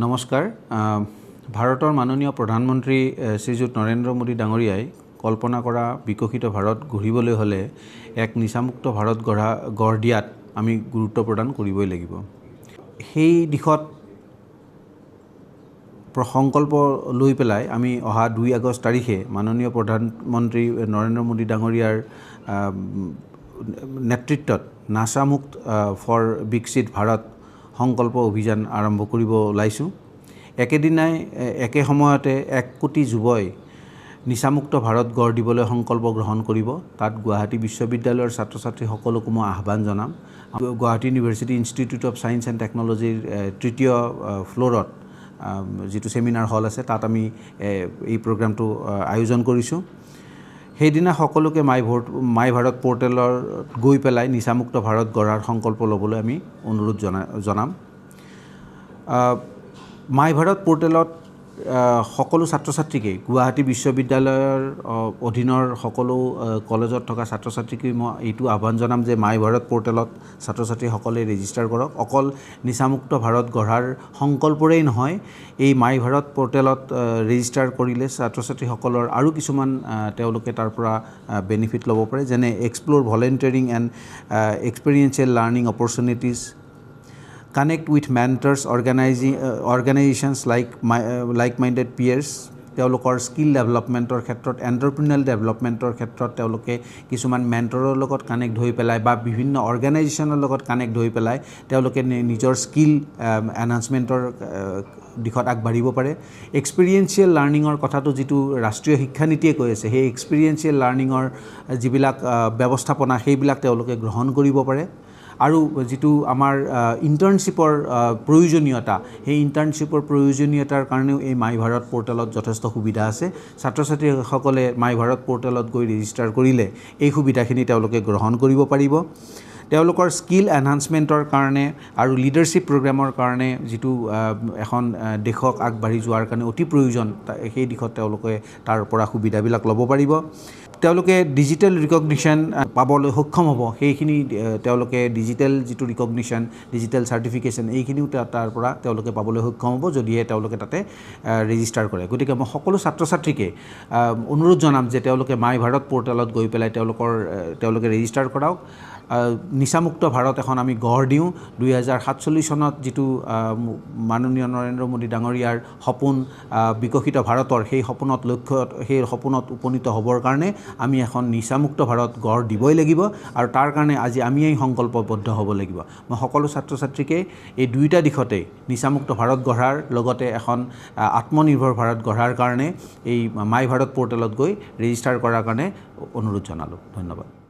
নমস্কাৰ ভাৰতৰ মাননীয় প্ৰধানমন্ত্ৰী শ্ৰীযুত নৰেন্দ্ৰ মোদী ডাঙৰীয়াই কল্পনা কৰা বিকশিত ভাৰত গঢ়িবলৈ হ'লে এক নিচামুক্ত ভাৰত গঢ় দিয়াত আমি গুৰুত্ব প্ৰদান কৰিবই লাগিব। সেই দিশত সংকল্প লৈ পেলাই আমি অহা 2 আগষ্ট তাৰিখে মাননীয় প্ৰধানমন্ত্ৰী নৰেন্দ্ৰ মোদী ডাঙৰীয়াৰ নেতৃত্বত নাচামুক্ত ফৰ বিকশিত ভাৰত সংকল্প অভিযান আৰম্ভ কৰিব ওলাইছোঁ। একেদিনাই একে সময়তে 1 কোটি যুৱই নিচামুক্ত ভাৰত গঢ় দিবলৈ সংকল্প গ্ৰহণ কৰিব। তাত গুৱাহাটী বিশ্ববিদ্যালয়ৰ ছাত্ৰ ছাত্ৰী সকলোকে মই আহ্বান জনাম। Guwahati university institute of science and টেকন'লজিৰ 3য় ফ্ল'ৰত যিটো ছেমিনাৰ হল আছে তাত আমি এই প্ৰগ্ৰামটো আয়োজন কৰিছোঁ। সেইদিনা সকলোকে মাই ভাৰত পৰ্টেলৰ গৈ পেলাই নিচামুক্ত ভাৰত গঢ়াৰ সংকল্প ল'বলৈ আমি অনুৰোধ জনাম। মাই ভাৰত পৰ্টেলত সকলো ছাত্ৰ ছাত্ৰীকে গুৱাহাটী বিশ্ববিদ্যালয়ৰ অধীনৰ সকলো কলেজত থকা ছাত্ৰ ছাত্ৰীকে মই এইটো আহ্বান জনাম যে মাই ভাৰত পৰ্টেলত ছাত্ৰ ছাত্ৰীসকলে ৰেজিষ্টাৰ কৰক। অকল নিচামুক্ত ভাৰত গঢ়াৰ সংকল্পৰেই নহয়, এই মাই ভাৰত পৰ্টেলত ৰেজিষ্টাৰ কৰিলে ছাত্ৰ ছাত্ৰীসকলৰ আৰু কিছুমান তেওঁলোকে তাৰ পৰা বেনিফিট ল'ব পাৰে, যেনে explore volunteering and experiential learning opportunities, connect with mentors, organizations like-minded peers, তেওঁলোকৰ স্কিল ডেভেলপমেণ্টৰ ক্ষেত্ৰত, এণ্টাৰপ্ৰিনিউৰিয়েল ডেভেলপমেণ্টৰ ক্ষেত্ৰত তেওঁলোকে কিছুমান মেণ্টৰৰ লগত কানেক্ট হৈ পেলাই বা বিভিন্ন অৰ্গেনাইজেশ্যনৰ লগত কানেক্ট হৈ পেলাই তেওঁলোকে নিজৰ স্কিল এনহান্সমেণ্টৰ দিশত আগবাঢ়িব পাৰে। এক্সপেৰিয়েঞ্চিয়েল লাৰ্ণিঙৰ কথাটো যিটো ৰাষ্ট্ৰীয় শিক্ষানীতিয়ে কৈ আছে, সেই এক্সপেৰিয়েঞ্চিয়েল লাৰ্ণিঙৰ যিবিলাক ব্যৱস্থাপনা সেইবিলাক তেওঁলোকে গ্ৰহণ কৰিব পাৰে। আৰু যিটো আমাৰ ইণ্টাৰ্ণশ্বিপৰ প্ৰয়োজনীয়তা, সেই ইণ্টাৰ্ণশ্বিপৰ প্ৰয়োজনীয়তাৰ কাৰণেও এই মাই ভাৰত পৰ্টেলত যথেষ্ট সুবিধা আছে। ছাত্ৰ ছাত্ৰীসকলে মাই ভাৰত পৰ্টেলত গৈ ৰেজিষ্টাৰ কৰিলে এই সুবিধাখিনি তেওঁলোকে গ্ৰহণ কৰিব পাৰিব। তেওঁলোকৰ স্কিল এনহান্সমেণ্টৰ কাৰণে আৰু লিডাৰশ্বিপ প্ৰগ্ৰেমৰ কাৰণে যিটো এখন দেশক আগবাঢ়ি যোৱাৰ কাৰণে অতি প্ৰয়োজন, সেই দিশত তেওঁলোকে তাৰ পৰা সুবিধাবিলাক ল'ব পাৰিব। তেওঁলোকে ডিজিটেল ৰিকগনিশ্যন পাবলৈ সক্ষম হ'ব, সেইখিনি তেওঁলোকে ডিজিটেল যিটো ৰিকগনিশ্যন, ডিজিটেল চাৰ্টিফিকেশ্যন এইখিনিও তাৰ পৰা তেওঁলোকে পাবলৈ সক্ষম হ'ব যদিহে তেওঁলোকে তাতে ৰেজিষ্টাৰ কৰে। গতিকে মই সকলো ছাত্ৰ ছাত্ৰীকে অনুৰোধ জনাম যে তেওঁলোকে মাই ভাৰত পৰ্টেলত গৈ পেলাই তেওঁলোকে ৰেজিষ্টাৰ কৰাওক। নিচামুক্ত ভাৰত এখন আমি গঢ় দিওঁ। 2047 চনত যিটো মাননীয় নৰেন্দ্ৰ মোদী ডাঙৰীয়াৰ সপোন বিকশিত ভাৰতৰ, সেই সপোনত উপনীত হ'বৰ কাৰণে আমি এখন নিচামুক্ত ভাৰত গঢ় দিবই লাগিব আৰু তাৰ কাৰণে আজি আমিয়েই সংকল্পবদ্ধ হ'ব লাগিব। মই সকলো ছাত্ৰ ছাত্ৰীকে এই 2টা দিশতে নিচামুক্ত ভাৰত গঢ়াৰ লগতে এখন আত্মনিৰ্ভৰ ভাৰত গঢ়াৰ কাৰণে এই মাই ভাৰত পৰ্টেলত গৈ ৰেজিষ্টাৰ কৰাৰ কাৰণে অনুৰোধ জনালোঁ। ধন্যবাদ।